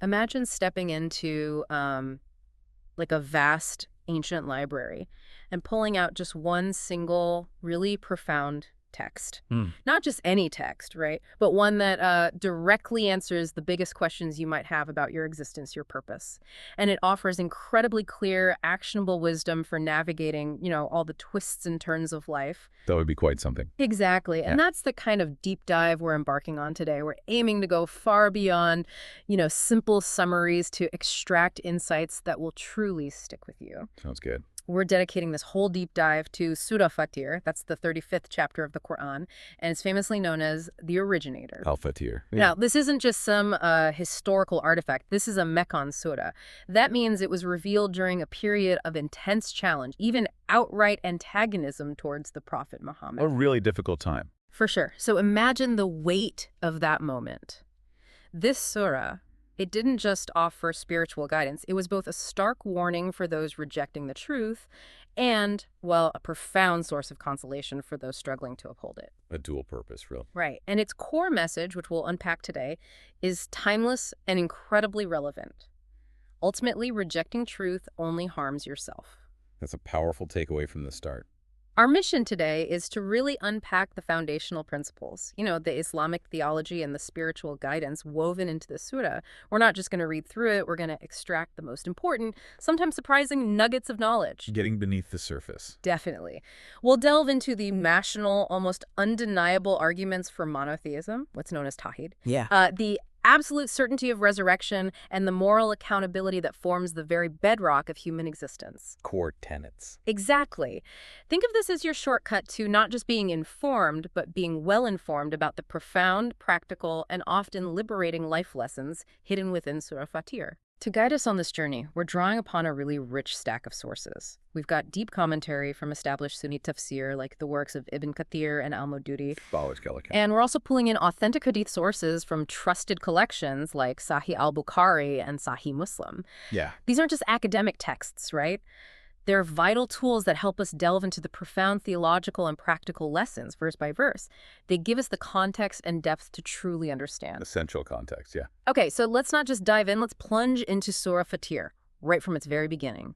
Imagine stepping into like a vast ancient library and pulling out just one single really profound text. Hmm. Not just any text, right? But one that directly answers the biggest questions you might have about your existence, your purpose. And it offers incredibly clear, actionable wisdom for navigating, all the twists and turns of life. That would be quite something. Exactly. And Yeah. that's the kind of deep dive we're embarking on today. We're aiming to go far beyond, simple summaries to extract insights that will truly stick with you. Sounds good. We're dedicating this whole deep dive to Surah Fatir. That's the 35th chapter of the Quran, and it's famously known as the Originator. Al-Fatir. Now, this isn't just some historical artifact. This is a Meccan surah. That means it was revealed during a period of intense challenge, even outright antagonism towards the Prophet Muhammad. A really difficult time. For sure. So imagine the weight of that moment. This surah, it didn't just offer spiritual guidance. It was both a stark warning for those rejecting the truth and, well, a profound source of consolation for those struggling to uphold it. A dual purpose, really. Right. And its core message, which we'll unpack today, is timeless and incredibly relevant. Ultimately, rejecting truth only harms yourself. That's a powerful takeaway from the start. Our mission today is to really unpack the foundational principles, the Islamic theology and the spiritual guidance woven into the surah. We're not just going to read through it, we're going to extract the most important, sometimes surprising nuggets of knowledge. Getting beneath the surface. Definitely. We'll delve into the national, almost undeniable arguments for monotheism, what's known as Tawhid. Yeah. The absolute certainty of resurrection and the moral accountability that forms the very bedrock of human existence. Core tenets. Exactly. Think of this as your shortcut to not just being informed, but being well-informed about the profound, practical, and often liberating life lessons hidden within Surah Fatir. To guide us on this journey, we're drawing upon a really rich stack of sources. We've got deep commentary from established Sunni tafsir, like the works of Ibn Kathir and al-Mawdudi. And we're also pulling in authentic hadith sources from trusted collections like Sahih al-Bukhari and Sahih Muslim. Yeah. These aren't just academic texts, right? They're vital tools that help us delve into the profound theological and practical lessons, verse by verse. They give us the context and depth to truly understand. Essential context, yeah. Okay, so let's not just dive in. Let's plunge into Surah Fatir, right from its very beginning.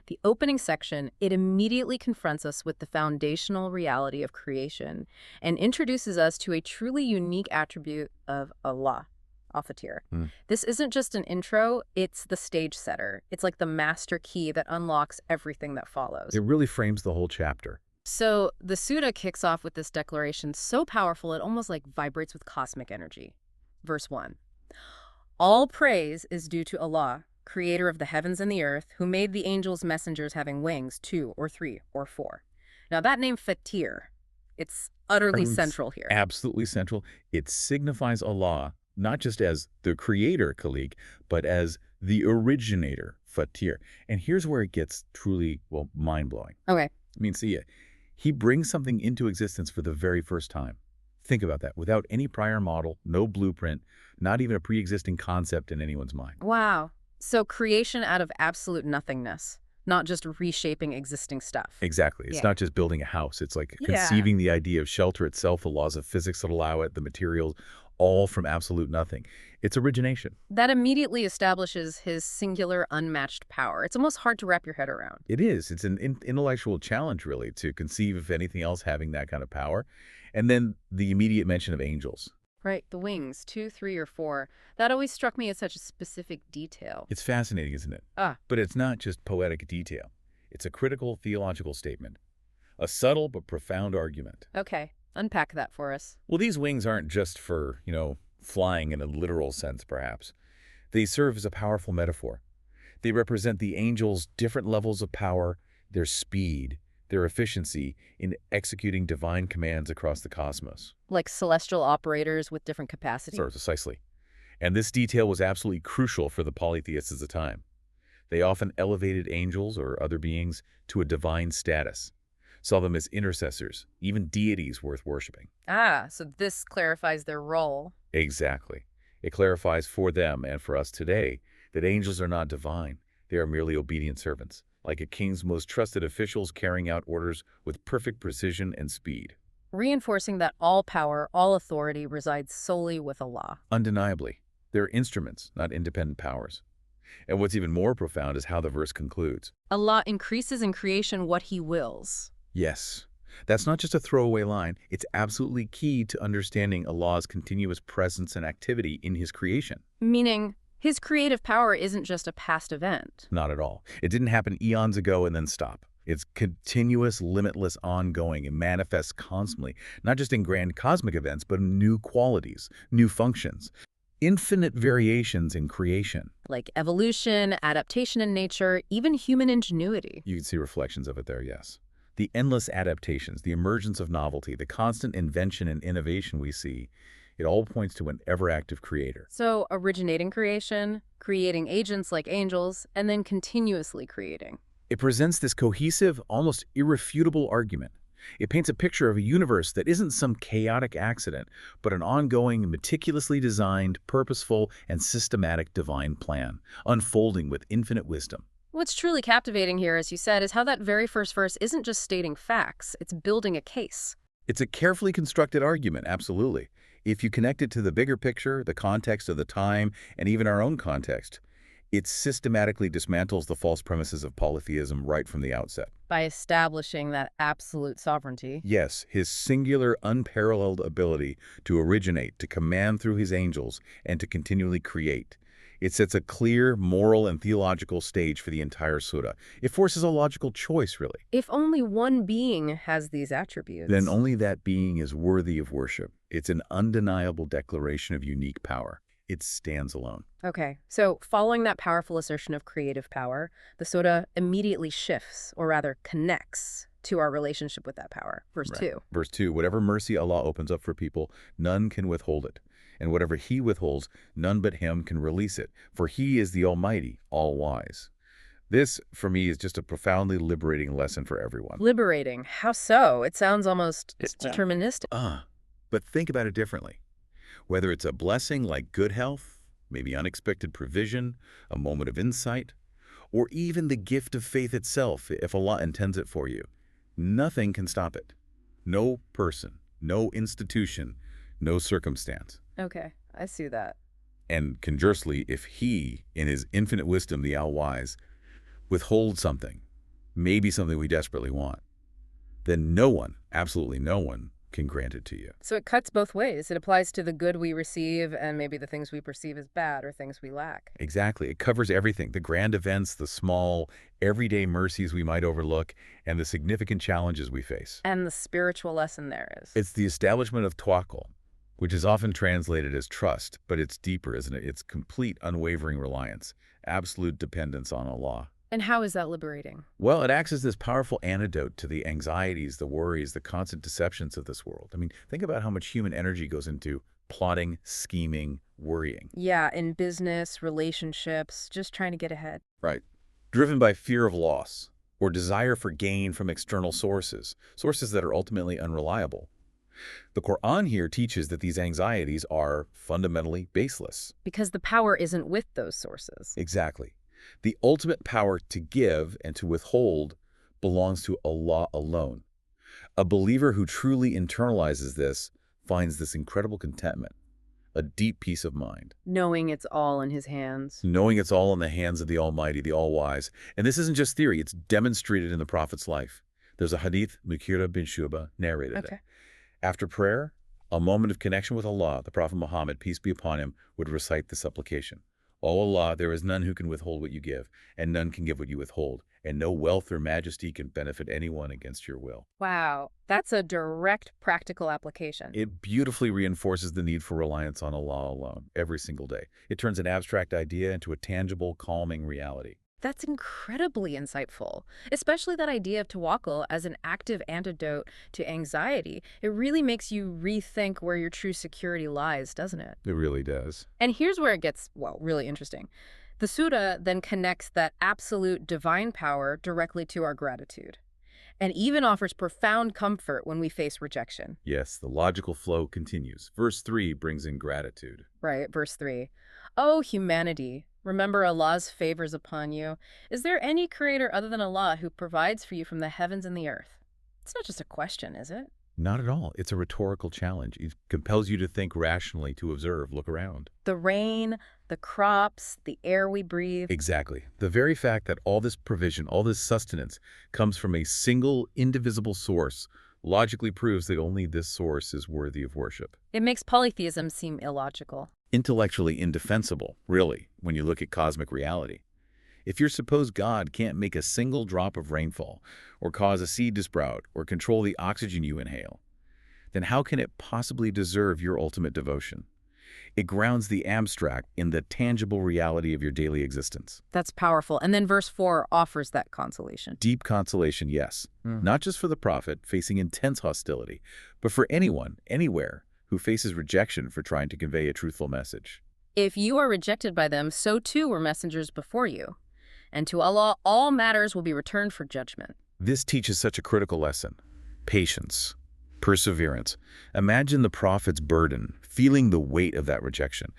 The opening section, it immediately confronts us with the foundational reality of creation and introduces us to a truly unique attribute of Allah. Al-Fatir. This isn't just an intro, it's the stage setter. It's like the master key that unlocks everything that follows. It really frames the whole chapter. So the surah kicks off with this declaration so powerful it almost like vibrates with cosmic energy. Verse 1. All praise is due to Allah, creator of the heavens and the earth, who made the angels messengers having wings 2 or 3 or 4. Now that name Fatir, it's utterly central here. Absolutely central. It signifies Allah not just as the creator, Khalik, but as the originator, Fatir. And here's where it gets truly, well, mind-blowing. Okay. I mean, see, he brings something into existence for the very first time. Think about that. Without any prior model, no blueprint, not even a pre-existing concept in anyone's mind. Wow. So creation out of absolute nothingness, not just reshaping existing stuff. Exactly. It's not just building a house. It's like conceiving the idea of shelter itself, the laws of physics that allow it, the materials, all from absolute nothing. It's origination. That immediately establishes his singular, unmatched power. It's almost hard to wrap your head around. It is. It's an intellectual challenge, really, to conceive of anything else having that kind of power. And then the immediate mention of angels. Right, the wings, 2, 3, or 4. That always struck me as such a specific detail. It's fascinating, isn't it? But it's not just poetic detail. It's a critical theological statement. A subtle but profound argument. Okay, unpack that for us. Well, these wings aren't just for, flying in a literal sense, perhaps. They serve as a powerful metaphor. They represent the angels' different levels of power, their speed, their efficiency in executing divine commands across the cosmos. Like celestial operators with different capacities? Precisely. And this detail was absolutely crucial for the polytheists of the time. They often elevated angels or other beings to a divine status, saw them as intercessors, even deities worth worshiping. So this clarifies their role. Exactly. It clarifies for them and for us today that angels are not divine. They are merely obedient servants, like a king's most trusted officials carrying out orders with perfect precision and speed. Reinforcing that all power, all authority resides solely with Allah. Undeniably. They're instruments, not independent powers. And what's even more profound is how the verse concludes. Allah increases in creation what he wills. Yes, that's not just a throwaway line. It's absolutely key to understanding Allah's continuous presence and activity in his creation. Meaning, his creative power isn't just a past event. Not at all. It didn't happen eons ago and then stop. It's continuous, limitless, ongoing, and manifests constantly, not just in grand cosmic events, but in new qualities, new functions, infinite variations in creation. Like evolution, adaptation in nature, even human ingenuity. You can see reflections of it there, yes. The endless adaptations, the emergence of novelty, the constant invention and innovation we see, it all points to an ever-active creator. So, originating creation, creating agents like angels, and then continuously creating. It presents this cohesive, almost irrefutable argument. It paints a picture of a universe that isn't some chaotic accident, but an ongoing, meticulously designed, purposeful, and systematic divine plan, unfolding with infinite wisdom. What's truly captivating here, as you said, is how that very first verse isn't just stating facts, it's building a case. It's a carefully constructed argument, absolutely. If you connect it to the bigger picture, the context of the time, and even our own context, it systematically dismantles the false premises of polytheism right from the outset. By establishing that absolute sovereignty. Yes, his singular, unparalleled ability to originate, to command through his angels, and to continually create. It sets a clear moral and theological stage for the entire surah. It forces a logical choice, really. If only one being has these attributes, Then only that being is worthy of worship. It's an undeniable declaration of unique power. It stands alone. Okay, so following that powerful assertion of creative power, the surah immediately shifts, or rather connects, to our relationship with that power. Verse 2. Verse 2, whatever mercy Allah opens up for people, none can withhold it. And whatever he withholds, none but him can release it. For he is the Almighty, all-wise. This, for me, is just a profoundly liberating lesson for everyone. Liberating. How so? It sounds almost deterministic. But think about it differently. Whether it's a blessing like good health, maybe unexpected provision, a moment of insight, or even the gift of faith itself, if Allah intends it for you, nothing can stop it. No person, no institution, no circumstance. Okay, I see that. And conversely, if he, in his infinite wisdom, the all-wise, withholds something, maybe something we desperately want, then no one, absolutely no one, can grant it to you. So it cuts both ways. It applies to the good we receive and maybe the things we perceive as bad or things we lack. Exactly. It covers everything, the grand events, the small, everyday mercies we might overlook, and the significant challenges we face. And the spiritual lesson there is. It's the establishment of tawakkul, which is often translated as trust, but it's deeper, isn't it? It's complete, unwavering reliance, absolute dependence on Allah. And how is that liberating? Well, it acts as this powerful antidote to the anxieties, the worries, the constant deceptions of this world. I mean, think about how much human energy goes into plotting, scheming, worrying. Yeah, in business, relationships, just trying to get ahead. Right. Driven by fear of loss or desire for gain from external sources, sources that are ultimately unreliable. The Quran here teaches that these anxieties are fundamentally baseless. Because the power isn't with those sources. Exactly. The ultimate power to give and to withhold belongs to Allah alone. A believer who truly internalizes this finds this incredible contentment, a deep peace of mind. Knowing it's all in his hands. Knowing it's all in the hands of the Almighty, the All-Wise. And this isn't just theory, it's demonstrated in the Prophet's life. There's a hadith, Mughira bin Shu'bah narrated it. After prayer, a moment of connection with Allah, the Prophet Muhammad, peace be upon him, would recite the supplication. O Allah, there is none who can withhold what you give, and none can give what you withhold, and no wealth or majesty can benefit anyone against your will. Wow, that's a direct practical application. It beautifully reinforces the need for reliance on Allah alone every single day. It turns an abstract idea into a tangible, calming reality. That's incredibly insightful, especially that idea of tawakkul as an active antidote to anxiety. It really makes you rethink where your true security lies, doesn't it? It really does. And here's where it gets, well, really interesting. The surah then connects that absolute divine power directly to our gratitude, and even offers profound comfort when we face rejection. Yes, the logical flow continues. Verse 3 brings in gratitude. Right, verse 3. O humanity, remember Allah's favors upon you. Is there any creator other than Allah who provides for you from the heavens and the earth? It's not just a question, is it? Not at all. It's a rhetorical challenge. It compels you to think rationally, to observe, look around. The rain, the crops, the air we breathe. Exactly. The very fact that all this provision, all this sustenance comes from a single, indivisible source logically proves that only this source is worthy of worship. It makes polytheism seem illogical. Intellectually indefensible, really, when you look at cosmic reality. If you suppose God can't make a single drop of rainfall, or cause a seed to sprout, or control the oxygen you inhale, then how can it possibly deserve your ultimate devotion? It grounds the abstract in the tangible reality of your daily existence. That's powerful. And then verse 4 offers that consolation. Deep consolation, yes. Not just for the prophet facing intense hostility, but for anyone, anywhere, who faces rejection for trying to convey a truthful message. If you are rejected by them, so too were messengers before you. And to Allah, all matters will be returned for judgment. This teaches such a critical lesson. Patience, perseverance. Imagine the prophet's burden, feeling the weight of that rejection.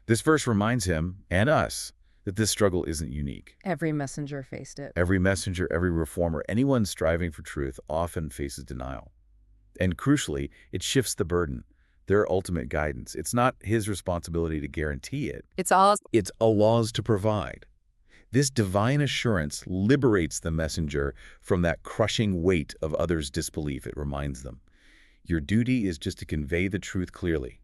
This verse reminds him, and us, that this struggle isn't unique. Every messenger faced it. Every messenger, every reformer, anyone striving for truth often faces denial. And crucially, it shifts the burden, their ultimate guidance. It's not his responsibility to guarantee it. It's Allah's to provide. This divine assurance liberates the messenger from that crushing weight of others' disbelief. It reminds them, your duty is just to convey the truth clearly.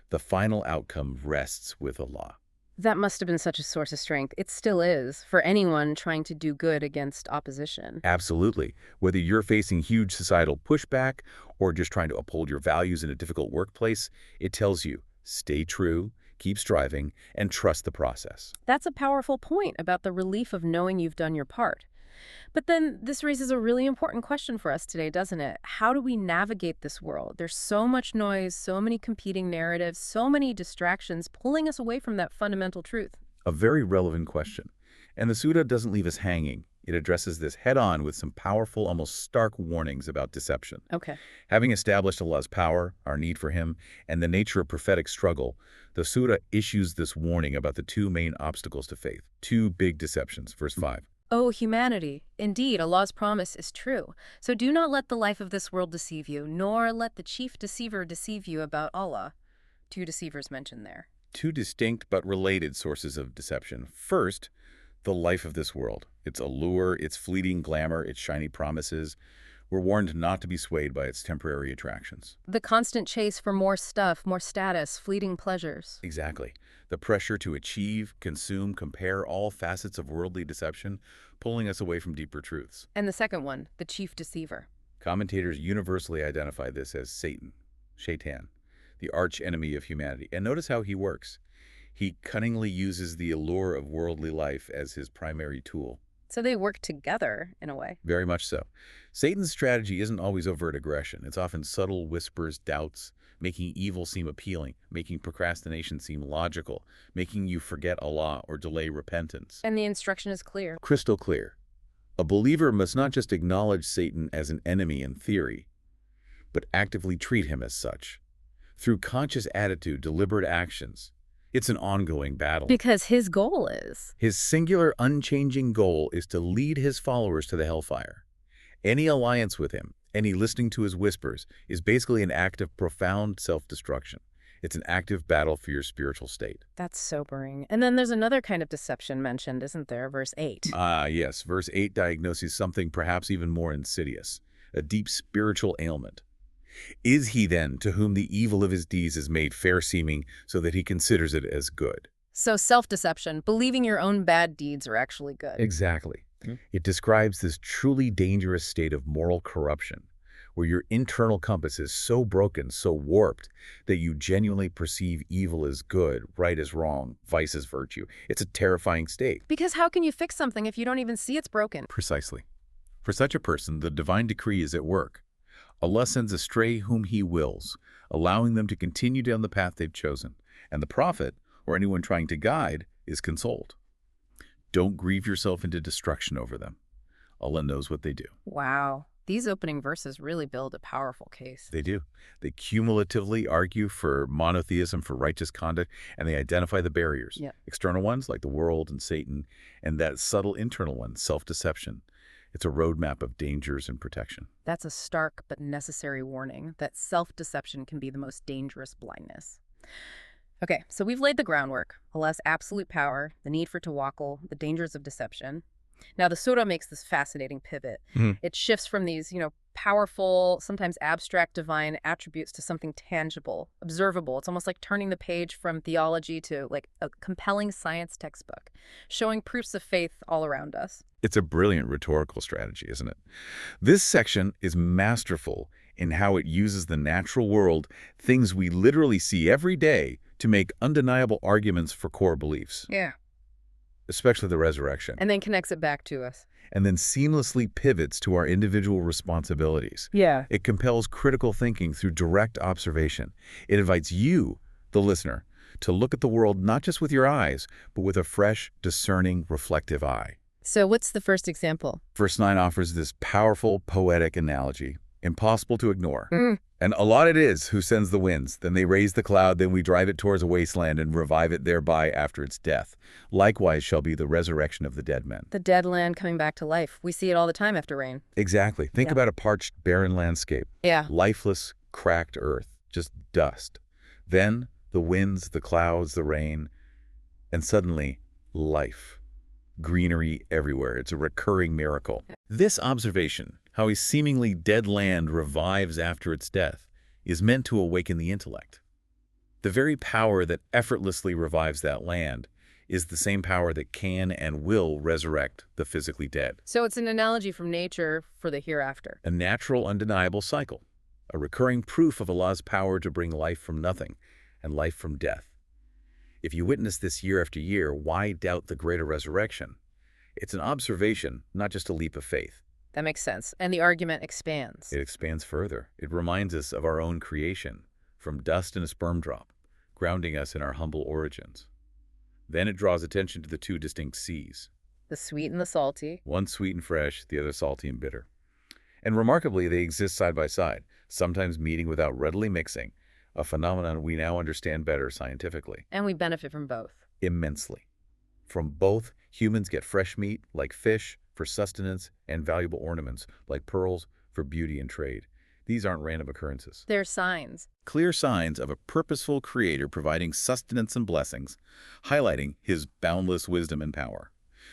The final outcome rests with Allah. That must have been such a source of strength. It still is, for anyone trying to do good against opposition. Absolutely. Whether you're facing huge societal pushback or just trying to uphold your values in a difficult workplace, it tells you, stay true, keep striving, and trust the process. That's a powerful point about the relief of knowing you've done your part. But then this raises a really important question for us today, doesn't it? How do we navigate this world? There's so much noise, so many competing narratives, so many distractions pulling us away from that fundamental truth. A very relevant question. And the Surah doesn't leave us hanging. It addresses this head-on with some powerful, almost stark warnings about deception. Okay. Having established Allah's power, our need for Him, and the nature of prophetic struggle, the Surah issues this warning about the two main obstacles to faith, two big deceptions. Verse 5. O humanity, indeed Allah's promise is true. So do not let the life of this world deceive you, nor let the chief deceiver deceive you about Allah. Two deceivers mentioned there. Two distinct but related sources of deception. First, the life of this world. Its allure, its fleeting glamour, its shiny promises. We're warned not to be swayed by its temporary attractions. The constant chase for more stuff, more status, fleeting pleasures. Exactly. The pressure to achieve, consume, compare all facets of worldly deception, pulling us away from deeper truths. And the second one, the chief deceiver. Commentators universally identify this as Satan, Shaitan, the arch enemy of humanity. And notice how he works. He cunningly uses the allure of worldly life as his primary tool. So they work together, in a way. Very much so. Satan's strategy isn't always overt aggression. It's often subtle whispers, doubts, making evil seem appealing, making procrastination seem logical, making you forget Allah or delay repentance. And the instruction is clear. Crystal clear. A believer must not just acknowledge Satan as an enemy in theory, but actively treat him as such. Through conscious attitude, deliberate actions. It's an ongoing battle. Because his goal is. His singular, unchanging goal is to lead his followers to the hellfire. Any alliance with him, any listening to his whispers, is basically an act of profound self-destruction. It's an active battle for your spiritual state. That's sobering. And then there's another kind of deception mentioned, isn't there? Verse 8. Yes. Verse 8 diagnoses something perhaps even more insidious, a deep spiritual ailment. Is he then to whom the evil of his deeds is made fair-seeming so that he considers it as good? So self-deception, believing your own bad deeds are actually good. Exactly. It describes this truly dangerous state of moral corruption, where your internal compass is so broken, so warped, that you genuinely perceive evil as good, right as wrong, vice as virtue. It's a terrifying state. Because how can you fix something if you don't even see it's broken? Precisely. For such a person, the divine decree is at work. Allah sends astray whom He wills, allowing them to continue down the path they've chosen. And the prophet, or anyone trying to guide, is consoled. Don't grieve yourself into destruction over them. Allah knows what they do. Wow. These opening verses really build a powerful case. They do. They cumulatively argue for monotheism, for righteous conduct, and they identify the barriers. Yeah. External ones, like the world and Satan, and that subtle internal one, self-deception. It's a roadmap of dangers and protection. That's a stark but necessary warning that self-deception can be the most dangerous blindness. Okay, so we've laid the groundwork. Allah's absolute power, the need for tawakkul, the dangers of deception. Now, the surah makes this fascinating pivot. Mhm. It shifts from these, powerful, sometimes abstract divine attributes to something tangible, observable. It's almost like turning the page from theology to like a compelling science textbook, showing proofs of faith all around us. It's a brilliant rhetorical strategy, isn't it? This section is masterful in how it uses the natural world, things we literally see every day, to make undeniable arguments for core beliefs, Yeah. especially the resurrection, And then connects it back to us. and then seamlessly pivots to our individual responsibilities. Yeah. It compels critical thinking through direct observation. It invites you, the listener, to look at the world not just with your eyes, but with a fresh, discerning, reflective eye. So what's the first example? Verse 9 offers this powerful, poetic analogy, impossible to ignore. Mm. And Allah it is who sends the winds. Then they raise the cloud, then we drive it towards a wasteland and revive it thereby after its death. Likewise shall be the resurrection of the dead men. The dead land coming back to life. We see it all the time after rain. Exactly. Think Yeah. about a parched, barren landscape. Yeah. Lifeless, cracked earth, just dust. Then the winds, the clouds, the rain, and suddenly life. Greenery everywhere. It's a recurring miracle. This observation, how a seemingly dead land revives after its death, is meant to awaken the intellect. The very power that effortlessly revives that land is the same power that can and will resurrect the physically dead. So it's an analogy from nature for the hereafter. A natural, undeniable cycle, a recurring proof of Allah's power to bring life from nothing and life from death. If you witness this year after year, why doubt the greater resurrection? It's an observation, not just a leap of faith. That makes sense. And the argument expands. It expands further. It reminds us of our own creation, from dust and a sperm drop, grounding us in our humble origins. Then it draws attention to the two distinct seas, The sweet and the salty. one sweet and fresh, the other salty and bitter. And remarkably, they exist side by side, sometimes meeting without readily mixing, a phenomenon we now understand better scientifically. And we benefit from both. Immensely. From both, humans get fresh meat, like fish, for sustenance, and valuable ornaments, like pearls, for beauty and trade. These aren't random occurrences. They're signs. Clear signs of a purposeful creator providing sustenance and blessings, highlighting his boundless wisdom and power.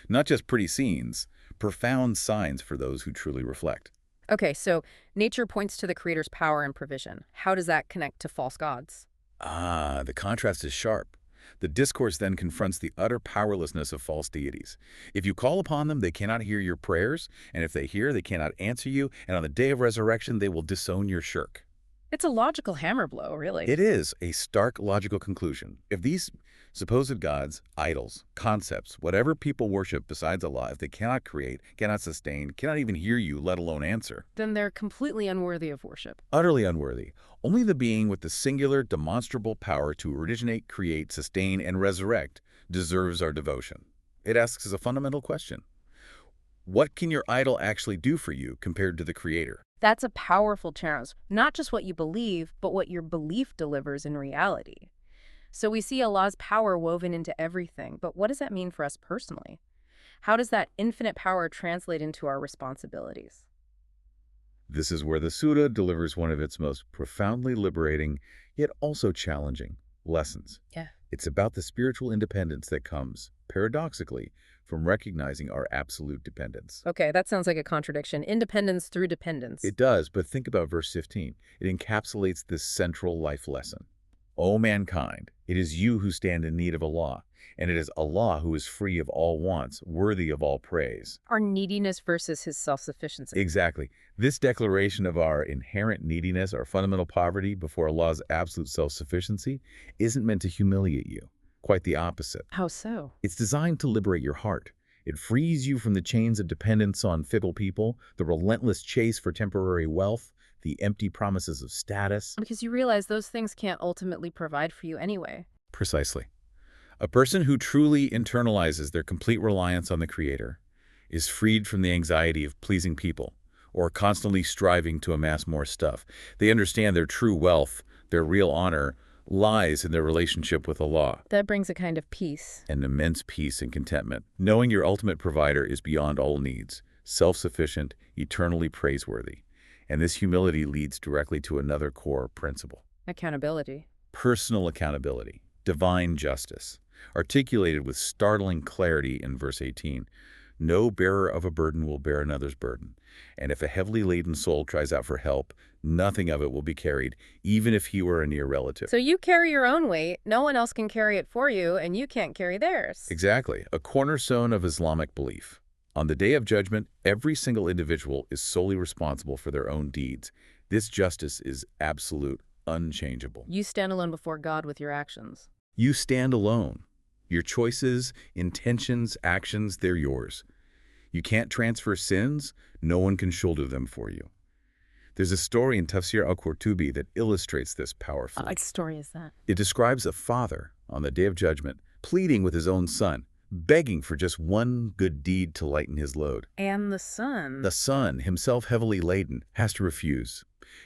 Not just pretty scenes, profound signs for those who truly reflect. Okay, so nature points to the creator's power and provision. How does that connect to false gods? Ah, the contrast is sharp. The discourse then confronts the utter powerlessness of false deities. If you call upon them, they cannot hear your prayers, and if they hear, they cannot answer you, and on the day of resurrection, they will disown your shirk. It's a logical hammer blow, really. It is a stark logical conclusion. If these supposed gods, idols, concepts, whatever people worship besides Allah, if they cannot create, cannot sustain, cannot even hear you, let alone answer, Then they're completely unworthy of worship. utterly unworthy. Only the being with the singular, demonstrable power to originate, create, sustain, and resurrect deserves our devotion. It asks us a fundamental question. What can your idol actually do for you compared to the Creator? That's a powerful challenge. Not just what you believe, but what your belief delivers in reality. So we see Allah's power woven into everything, but what does that mean for us personally? How does that infinite power translate into our responsibilities? This is where the Surah delivers one of its most profoundly liberating, yet also challenging, lessons. Yeah. It's about the spiritual independence that comes, paradoxically, from recognizing our absolute dependence. Okay, that sounds like a contradiction. Independence through dependence. It does, but think about verse 15. It encapsulates this central life lesson. O mankind, it is you who stand in need of Allah, and it is Allah who is free of all wants, worthy of all praise. Our neediness versus his self-sufficiency. Exactly. This declaration of our inherent neediness, our fundamental poverty before Allah's absolute self-sufficiency, isn't meant to humiliate you. Quite the opposite. How so? It's designed to liberate your heart. It frees you from the chains of dependence on fickle people, the relentless chase for temporary wealth, the empty promises of status. Because you realize those things can't ultimately provide for you anyway. Precisely. A person who truly internalizes their complete reliance on the Creator is freed from the anxiety of pleasing people or constantly striving to amass more stuff. They understand their true wealth, their real honor, lies in their relationship with Allah. That brings a kind of peace. An immense peace and contentment. Knowing your ultimate provider is beyond all needs, self-sufficient, eternally praiseworthy. And this humility leads directly to another core principle. Accountability. Personal accountability, divine justice, articulated with startling clarity in verse 18. No bearer of a burden will bear another's burden. And if a heavily laden soul cries out for help, nothing of it will be carried, even if he were a near relative. So you carry your own weight, no one else can carry it for you, and you can't carry theirs. Exactly, a cornerstone of Islamic belief. On the Day of Judgment, every single individual is solely responsible for their own deeds. This justice is absolute, unchangeable. You stand alone before God with your actions. You stand alone. Your choices, intentions, actions, they're yours. You can't transfer sins. No one can shoulder them for you. There's a story in Tafsir al-Qurtubi that illustrates this powerfully. What story is that? It describes a father on the Day of Judgment pleading with his own son, begging for just one good deed to lighten his load. And the son. The son, himself heavily laden, has to refuse.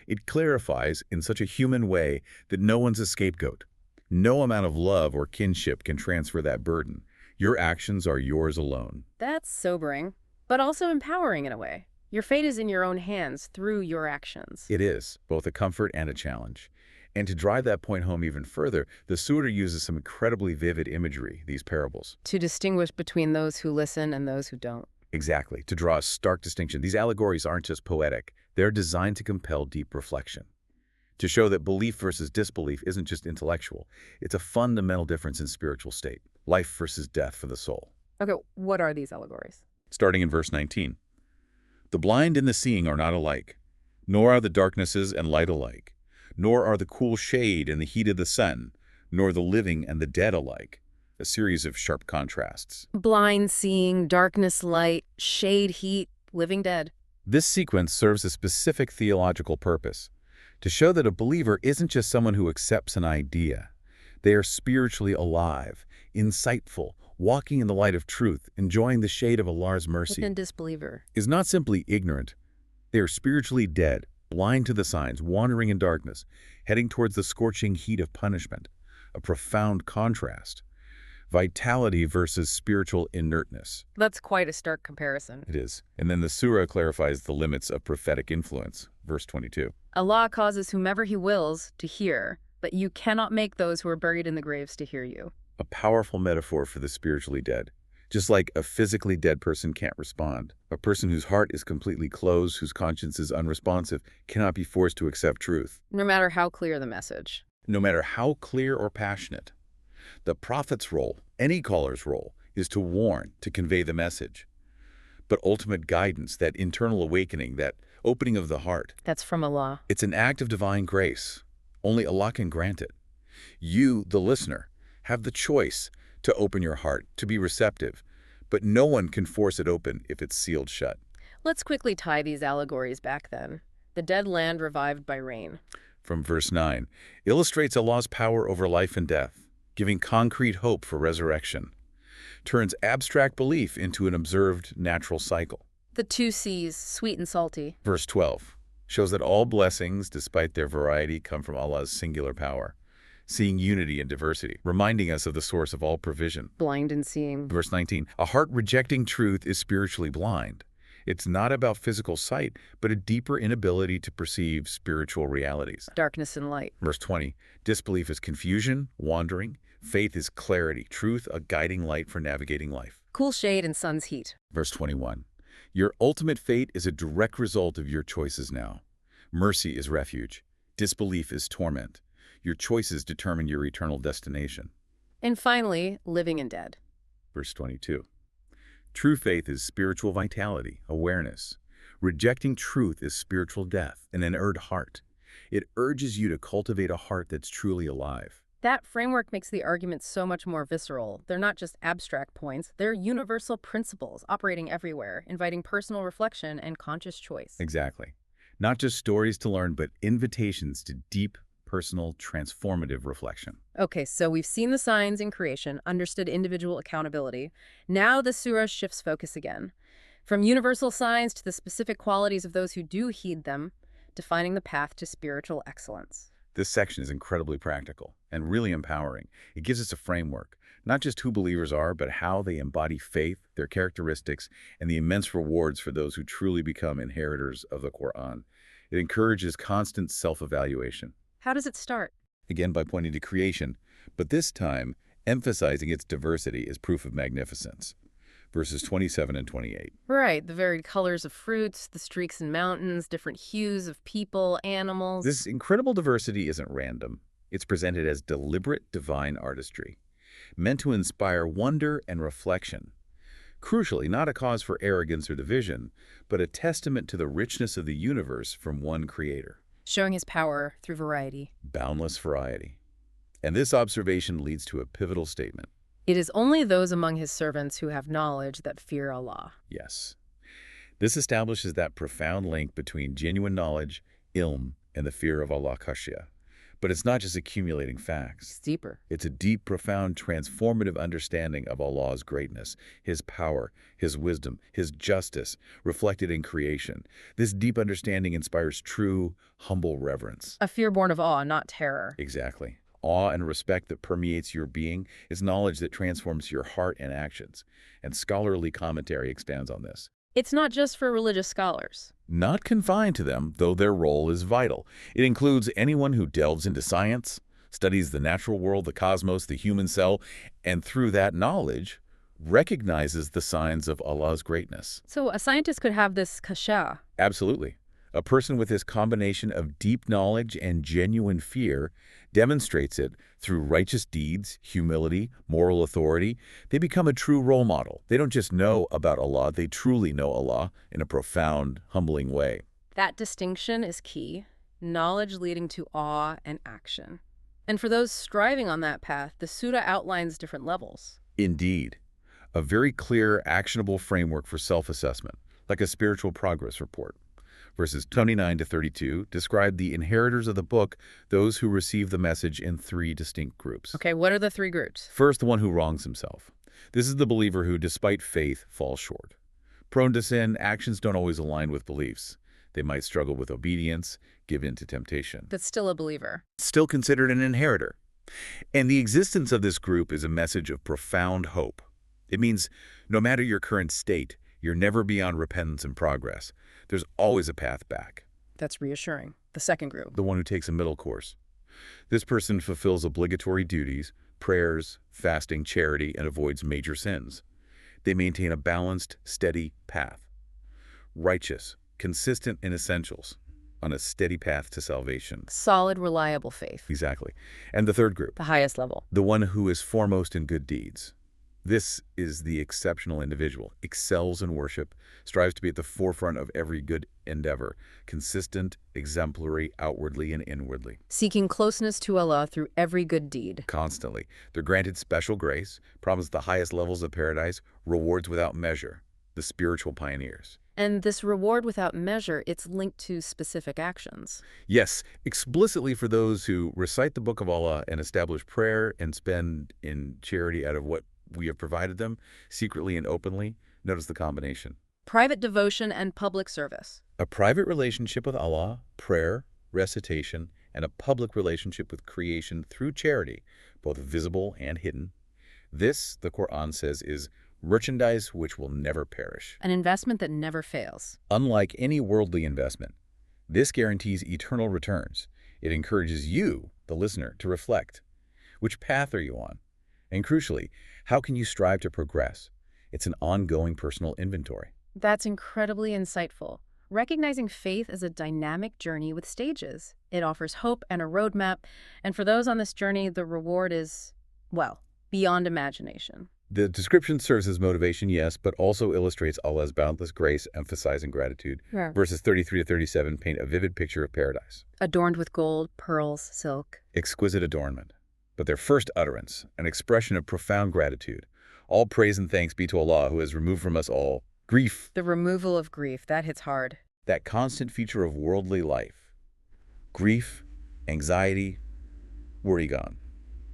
It clarifies in such a human way that no one's a scapegoat. No amount of love or kinship can transfer that burden. Your actions are yours alone. That's sobering, but also empowering in a way. Your fate is in your own hands through your actions. It is, both a comfort and a challenge. And to drive that point home even further, the Surah uses some incredibly vivid imagery, these parables. To distinguish between those who listen and those who don't. Exactly, to draw a stark distinction. These allegories aren't just poetic. They're designed to compel deep reflection. To show that belief versus disbelief isn't just intellectual. It's a fundamental difference in spiritual state. Life versus death for the soul. Okay, what are these allegories? Starting in verse 19. The blind and the seeing are not alike, nor are the darknesses and light alike, nor are the cool shade and the heat of the sun, nor the living and the dead alike. A series of sharp contrasts. Blind seeing, darkness, light, shade, heat, living dead. This sequence serves a specific theological purpose, to show that a believer isn't just someone who accepts an idea. They are spiritually alive, insightful, walking in the light of truth, enjoying the shade of Allah's mercy. But the disbeliever Is not simply ignorant. They are spiritually dead, blind to the signs, wandering in darkness, heading towards the scorching heat of punishment. A profound contrast. Vitality versus spiritual inertness. That's quite a stark comparison. It is. And then the surah clarifies the limits of prophetic influence. Verse 22. Allah causes whomever He wills to hear, but you cannot make those who are buried in the graves to hear you. A powerful metaphor for the spiritually dead. Just like a physically dead person can't respond, a person whose heart is completely closed, whose conscience is unresponsive, cannot be forced to accept truth. No matter how clear the message. No matter how clear or passionate. The prophet's role, any caller's role, is to warn, to convey the message. But ultimate guidance, that internal awakening, that opening of the heart, That's from Allah. it's an act of divine grace. Only Allah can grant it. You, the listener, have the choice to open your heart, to be receptive, but no one can force it open if it's sealed shut. Let's quickly tie these allegories back then. The dead land revived by rain. From verse 9, illustrates Allah's power over life and death, giving concrete hope for resurrection. Turns abstract belief into an observed natural cycle. The two seas, sweet and salty. Verse 12 shows that all blessings, despite their variety, come from Allah's singular power, seeing unity and diversity, reminding us of the source of all provision. Blind and seeing. Verse 19, a heart rejecting truth is spiritually blind. It's not about physical sight, but a deeper inability to perceive spiritual realities. Darkness and light. Verse 20, disbelief is confusion, wandering. Faith is clarity, truth, a guiding light for navigating life. Cool shade and sun's heat. Verse 21, your ultimate fate is a direct result of your choices now. Mercy is refuge. Disbelief is torment. Your choices determine your eternal destination. And finally, living and dead. Verse 22, true faith is spiritual vitality, awareness. Rejecting truth is spiritual death, an inert heart. It urges you to cultivate a heart that's truly alive. That framework makes the arguments so much more visceral. They're not just abstract points, they're universal principles operating everywhere, inviting personal reflection and conscious choice. Exactly. Not just stories to learn, but invitations to deep, personal, transformative reflection. Okay, so we've seen the signs in creation, understood individual accountability. Now the surah shifts focus again. From universal signs to the specific qualities of those who do heed them, defining the path to spiritual excellence. This section is incredibly practical and really empowering. It gives us a framework, Not just who believers are, but how they embody faith, their characteristics, and the immense rewards for those who truly become inheritors of the Quran. It encourages constant self-evaluation. How does it start? Again, by pointing to creation, but this time emphasizing its diversity as proof of magnificence. Verses 27 and 28. Right, the varied colors of fruits, the streaks in mountains, different hues of people, animals. This incredible diversity isn't random. It's presented as deliberate divine artistry, meant to inspire wonder and reflection. Crucially, not a cause for arrogance or division, but a testament to the richness of the universe from one creator. Showing his power through variety. Boundless variety. And this observation leads to a pivotal statement. It is only those among his servants who have knowledge that fear Allah. Yes. This establishes that profound link between genuine knowledge, ilm, and the fear of Allah khashya. But it's not just accumulating facts. It's deeper. It's a deep, profound, transformative understanding of Allah's greatness, His power, His wisdom, His justice, reflected in creation. This deep understanding inspires true, humble reverence. A fear born of awe, not terror. Exactly. Awe and respect that permeates your being is knowledge that transforms your heart and actions. And scholarly commentary expands on this. It's not just for religious scholars. Not confined to them, though their role is vital. It includes anyone who delves into science, studies the natural world, the cosmos, the human cell, and through that knowledge, recognizes the signs of Allah's greatness. So a scientist could have this khasha. Absolutely. A person with this combination of deep knowledge and genuine fear demonstrates it through righteous deeds, humility, moral authority. They become a true role model. They don't just know about Allah, they truly know Allah in a profound, humbling way. That distinction is key. Knowledge leading to awe and action. And for those striving on that path, the surah outlines different levels. Indeed. A very clear, actionable framework for self-assessment, like a spiritual progress report. Verses 29 to 32 describe the inheritors of the book, those who receive the message in three distinct groups. Okay, what are the three groups? First, the one who wrongs himself. This is the believer who, despite faith, falls short. Prone to sin, actions don't always align with beliefs. They might struggle with obedience, give in to temptation. But still a believer. Still considered an inheritor. And the existence of this group is a message of profound hope. It means no matter your current state, you're never beyond repentance and progress. There's always a path back. That's reassuring. The second group. The one who takes a middle course. This person fulfills obligatory duties, prayers, fasting, charity, and avoids major sins. They maintain a balanced, steady path. Righteous, consistent in essentials, on a steady path to salvation. Solid, reliable faith. Exactly. And the third group. The highest level. The one who is foremost in good deeds. This is the exceptional individual, excels in worship, strives to be at the forefront of every good endeavor, consistent, exemplary, outwardly and inwardly. Seeking closeness to Allah through every good deed. Constantly. They're granted special grace, promised the highest levels of paradise, rewards without measure, the spiritual pioneers. And this reward without measure, it's linked to specific actions. Yes, explicitly for those who recite the Book of Allah and establish prayer and spend in charity out of what we have provided them, secretly and openly. Notice the combination. Private devotion and public service. A private relationship with Allah, prayer, recitation, and a public relationship with creation through charity, both visible and hidden. This, the Quran says, is merchandise which will never perish. An investment that never fails. Unlike any worldly investment, this guarantees eternal returns. It encourages you, the listener, to reflect. Which path are you on? And crucially, how can you strive to progress? It's an ongoing personal inventory. That's incredibly insightful. Recognizing faith as a dynamic journey with stages. It offers hope and a roadmap, and for those on this journey, the reward is, well, beyond imagination. The description serves as motivation, yes, but also illustrates Allah's boundless grace, emphasizing gratitude. Yeah. Verses 33 to 37 paint a vivid picture of paradise. Adorned with gold, pearls, silk. Exquisite adornment. But their first utterance, an expression of profound gratitude. All praise and thanks be to Allah who has removed from us all grief. The removal of grief, that hits hard. That constant feature of worldly life. Grief, anxiety, worry gone.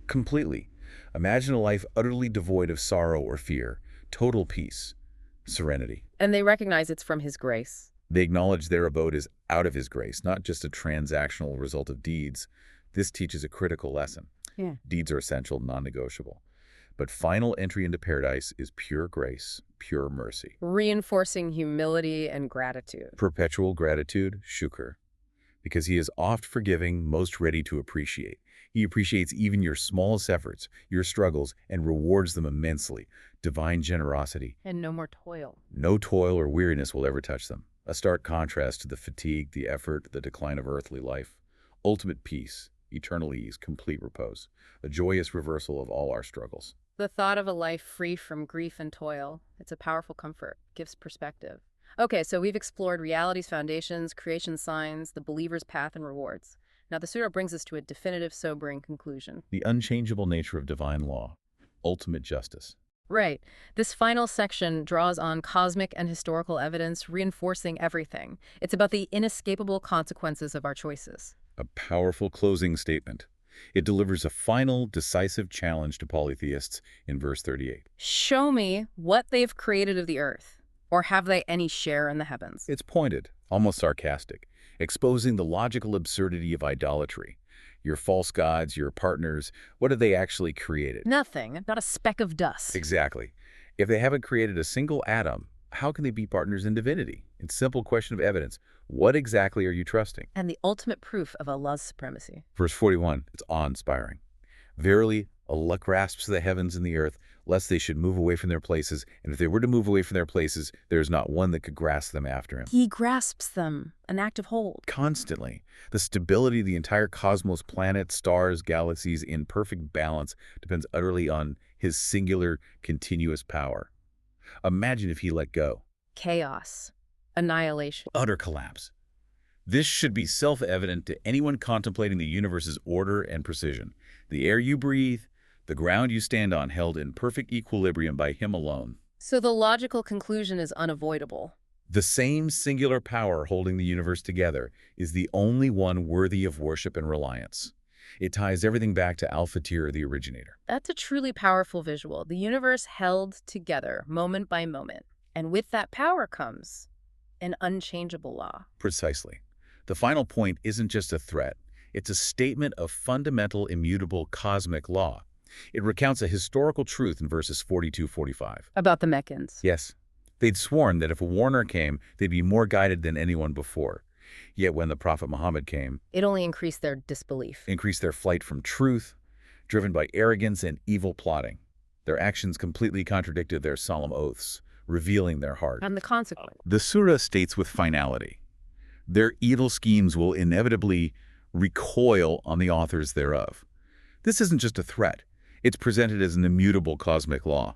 Completely. Imagine a life utterly devoid of sorrow or fear, total peace, serenity. And they recognize it's from His grace. They acknowledge their abode is out of His grace, not just a transactional result of deeds. This teaches a critical lesson. Yeah. Deeds are essential, non-negotiable. But final entry into paradise is pure grace, pure mercy. Reinforcing humility and gratitude. Perpetual gratitude, shukr, because he is oft forgiving, most ready to appreciate. He appreciates even your smallest efforts, your struggles, and rewards them immensely. Divine generosity. And no more toil. No toil or weariness will ever touch them. A stark contrast to the fatigue, the effort, the decline of earthly life. Ultimate peace, eternal ease, complete repose. A joyous reversal of all our struggles. The thought of a life free from grief and toil, it's a powerful comfort, gives perspective. Okay, so we've explored reality's foundations, creation signs, the believer's path, and rewards. Now the surah brings us to a definitive, sobering conclusion. The unchangeable nature of divine law. Ultimate justice. Right. This final section draws on cosmic and historical evidence, reinforcing everything. It's about the inescapable consequences of our choices. A powerful closing statement. It delivers a final, decisive challenge to polytheists in verse 38. Show me what they've created of the earth, or have they any share in the heavens? It's pointed, almost sarcastic, exposing the logical absurdity of idolatry. Your false gods, your partners, what have they actually created? Nothing, not a speck of dust. Exactly. If they haven't created a single atom, how can they be partners in divinity? It's a simple question of evidence. What exactly are you trusting? And the ultimate proof of Allah's supremacy. Verse 41, it's awe-inspiring. Verily, Allah grasps the heavens and the earth, lest they should move away from their places, and if they were to move away from their places, there is not one that could grasp them after him. He grasps them, an active hold. Constantly. The stability of the entire cosmos, planets, stars, galaxies in perfect balance depends utterly on his singular, continuous power. Imagine if he let go. Chaos. Annihilation. Utter collapse. This should be self-evident to anyone contemplating the universe's order and precision. The air you breathe, the ground you stand on, held in perfect equilibrium by him alone. So the logical conclusion is unavoidable. The same singular power holding the universe together is the only one worthy of worship and reliance. It ties everything back to al-Fatir, the originator. That's a truly powerful visual. The universe held together, moment by moment. And with that power comes an unchangeable law. Precisely. The final point isn't just a threat. It's a statement of fundamental, immutable cosmic law. It recounts a historical truth in verses 42-45. About the Meccans. Yes. They'd sworn that if a warner came, they'd be more guided than anyone before. Yet when the Prophet Muhammad came, It only increased their disbelief. increased their flight from truth, driven by arrogance and evil plotting. Their actions completely contradicted their solemn oaths, revealing their heart. And the consequence. The surah states with finality, their evil schemes will inevitably recoil on the authors thereof. This isn't just a threat. It's presented as an immutable cosmic law,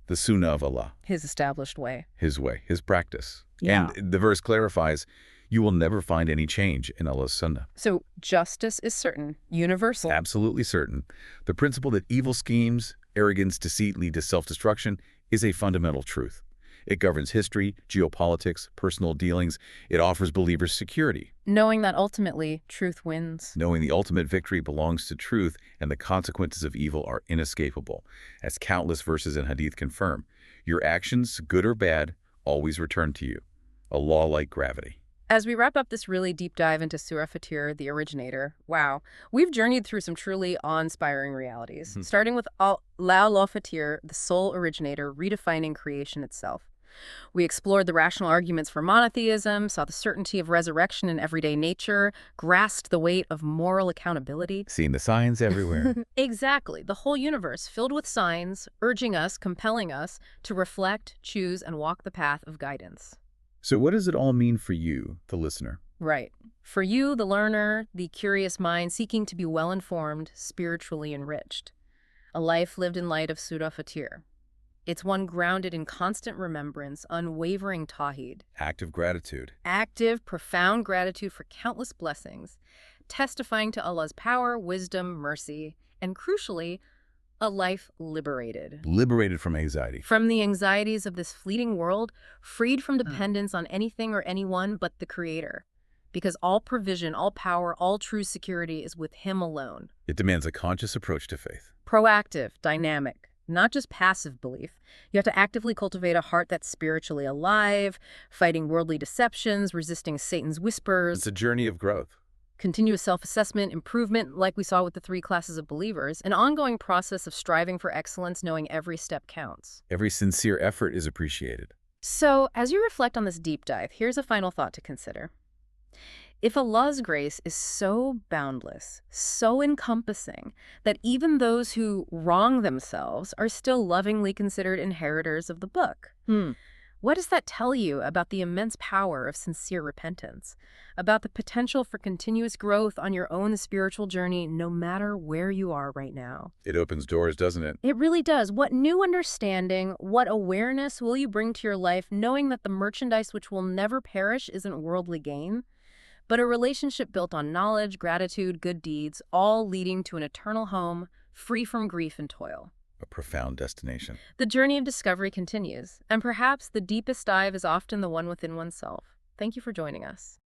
the sunnah of Allah, His established way. his way, his practice. Yeah. And the verse clarifies, you will never find any change in Allah's sunnah. So justice is certain, universal. Absolutely certain. The principle that evil schemes, arrogance, deceit lead to self-destruction is a fundamental truth. It governs history, geopolitics, personal dealings. It offers believers security, Knowing that ultimately truth wins. knowing the ultimate victory belongs to truth and the consequences of evil are inescapable. As countless verses in Hadith confirm, your actions, good or bad, always return to you. A law like gravity. As we wrap up this really deep dive into Surah Fatir, the originator, wow, we've journeyed through some truly awe-inspiring realities, starting with al-Fatir, the sole originator, redefining creation itself. We explored the rational arguments for monotheism, saw the certainty of resurrection in everyday nature, grasped the weight of moral accountability. Seeing the signs everywhere. Exactly, the whole universe filled with signs, urging us, compelling us to reflect, choose, and walk the path of guidance. So what does it all mean for you, the listener? Right. For you, the learner, the curious mind seeking to be well-informed, spiritually enriched. A life lived in light of Surah Fatir. It's one grounded in constant remembrance, unwavering Tawhid. Active gratitude. Active, profound gratitude for countless blessings, testifying to Allah's power, wisdom, mercy, and crucially, a life liberated. Liberated from anxiety. From the anxieties of this fleeting world, freed from dependence on anything or anyone but the Creator. Because all provision, all power, all true security is with Him alone. It demands a conscious approach to faith. Proactive, dynamic, not just passive belief. You have to actively cultivate a heart that's spiritually alive, fighting worldly deceptions, resisting Satan's whispers. It's a journey of growth. Continuous self-assessment, improvement, like we saw with the 3 classes of believers, an ongoing process of striving for excellence, knowing every step counts. Every sincere effort is appreciated. So, as you reflect on this deep dive, here's a final thought to consider. If Allah's grace is so boundless, so encompassing, that even those who wrong themselves are still lovingly considered inheritors of the book, what does that tell you about the immense power of sincere repentance, about the potential for continuous growth on your own spiritual journey, no matter where you are right now? It opens doors, doesn't it? It really does. What new understanding, what awareness will you bring to your life, knowing that the merchandise which will never perish isn't worldly gain, but a relationship built on knowledge, gratitude, good deeds, all leading to an eternal home, free from grief and toil. A profound destination. The journey of discovery continues, and perhaps the deepest dive is often the one within oneself. Thank you for joining us.